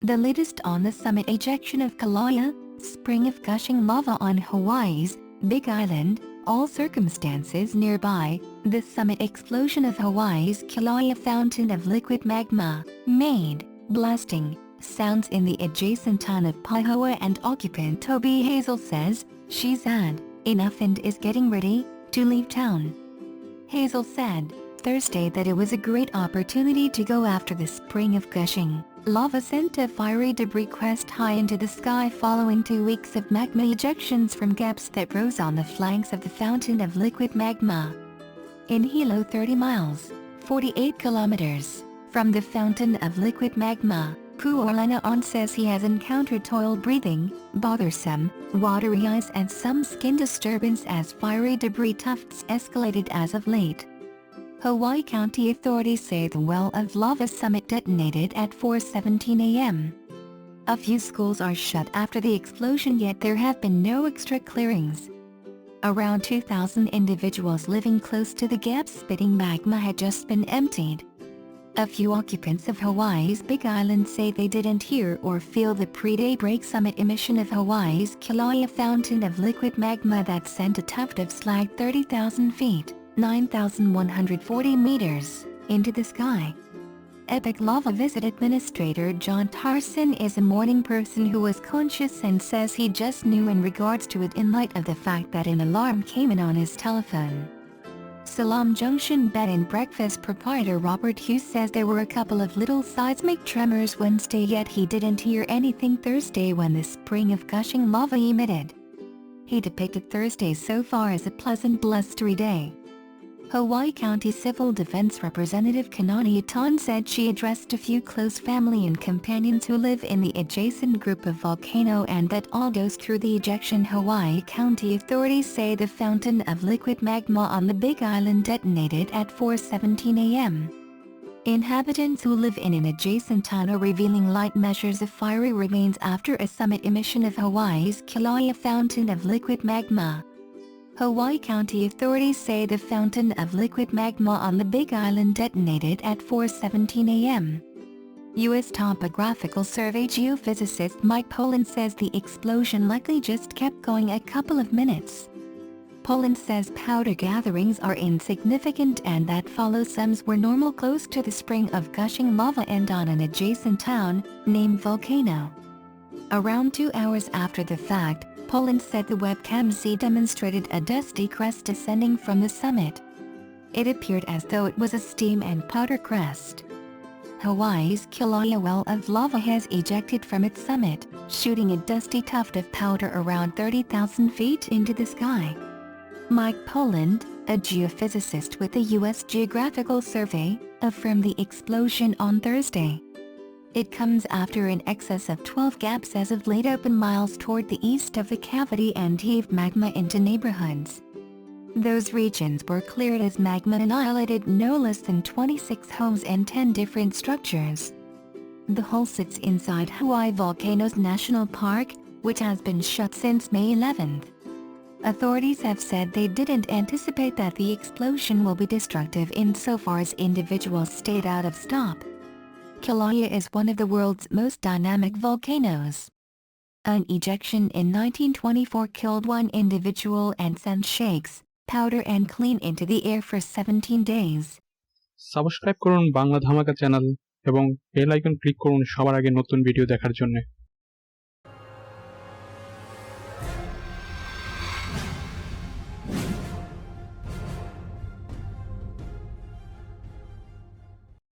The latest on the summit ejection of Kilauea, spring of gushing lava on Hawaii's Big Island, all circumstances nearby, the summit explosion of Hawaii's Kilauea fountain of liquid magma, made blasting sounds in the adjacent town of Pahoa, and occupant Toby Hazel says she's had enough and is getting ready to leave town. Hazel said Thursday that it was a great opportunity to go after the spring of gushing lava sent a fiery debris crest high into the sky following 2 weeks of magma ejections from gaps that rose on the flanks of the fountain of liquid magma. In Hilo, 30 miles, 48 kilometers, from the fountain of liquid magma, Rahman says he has encountered toil breathing, bothersome, watery eyes and some skin disturbance as fiery debris tufts escalated as of late. Hawaii County authorities say the well of lava summit detonated at 4:17 a.m. A few schools are shut after the explosion, yet there have been no extra clearings. Around 2,000 individuals living close to the gap spitting magma had just been emptied. A few occupants of Hawaii's Big Island say they didn't hear or feel the pre-daybreak summit emission of Hawaii's Kilauea fountain of liquid magma that sent a tuft of slag 30,000 feet. 9,140 meters, into the sky. Epic Lava Visit Administrator John Tarson is a morning person who was conscious and says he just knew in regards to it in light of the fact that an alarm came in on his telephone. Salam Junction Bed and Breakfast proprietor Robert Hughes says there were a couple of little seismic tremors Wednesday, yet he didn't hear anything Thursday when the spring of gushing lava emitted. He depicted Thursday so far as a pleasant, blustery day. Hawaii County Civil Defense Representative Kanani Atan said she addressed a few close family and companions who live in the adjacent group of Volcano and that all goes through the ejection. Hawaii County authorities say the fountain of liquid magma on the Big Island detonated at 4:17 a.m. Inhabitants who live in an adjacent town are revealing light measures of fiery remains after a summit emission of Hawaii's Kilauea fountain of liquid magma. Hawaii County authorities say the fountain of liquid magma on the Big Island detonated at 4:17 a.m. U.S. Topographical Survey geophysicist Mike Poland says the explosion likely just kept going a couple of minutes. Poland says powder gatherings are insignificant and that follow sums were normal close to the spring of gushing lava and on an adjacent town, named Volcano. Around 2 hours after the fact, Poland said the webcam demonstrated a dusty crest descending from the summit. It appeared as though it was a steam and powder crest. Hawaii's Kilauea well of lava has ejected from its summit, shooting a dusty tuft of powder around 30,000 feet into the sky. Mike Poland, a geophysicist with the U.S. Geographical Survey, affirmed the explosion on Thursday. It comes after in excess of 12 gaps as of late open miles toward the east of the cavity and heaved magma into neighborhoods. Those regions were cleared as magma annihilated no less than 26 homes and 10 different structures. The hole sits inside Hawaii Volcanoes National Park, which has been shut since May 11th. Authorities have said they didn't anticipate that the explosion will be destructive insofar as individuals stayed out of stop. Kilauea is one of the world's most dynamic volcanoes. An ejection in 1924 killed one individual and sent shakes, powder and clean into the air for 17 days. Subscribe করুন বাংলা ধামাকা channel এবং bell icon click করুন সবার আগে নতুন video দেখার জন্য।